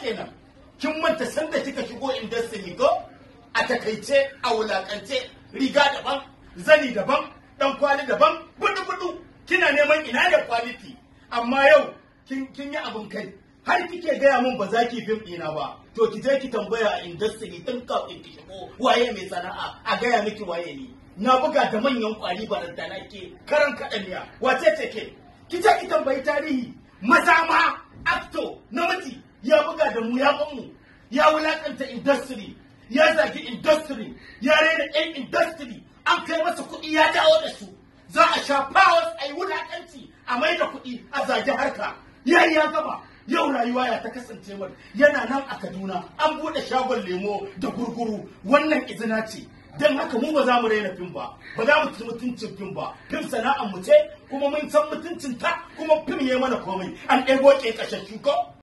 kenan. Kin manta sanda kika shigo industry ko? A takaice, a wulakance, riga daban, zani daban, dan kwali daban, budu kina neman ina da quality. Amma yau kin yi abin kai. Har kike gaya mun ba za ki fim ɗina ba, to ki je ki tambaya a industry tun kafin ki shigo waye mai sana'a a gaya miki waye ni. Na buga da manyan kwari baranta na ke karan kaɗaniya, wace ce ke? Ki je ki tambayi tarihi, maza ma acto namiji ya buga da mu ya mu, ya wulakanta industry, ya zagi industry, ya rena ɗan industry, an kai masa kuɗi ya dawo da su. Za a sha powers a yi wulakanci a mai da kuɗi a zagi harka. Yayi ya gama. Yau rayuwa ya ta kasance mar yana nan a Kaduna an bude shagon lemo da gurguru, wannan izina ce. Don haka mu ba za mu raina fim ba za mu ci mutuncin fim ba. Fim sana'ar mu ce kuma mun san mutuncin ta, kuma fim ya mana komai. An ɗebo ƙeƙashashu ko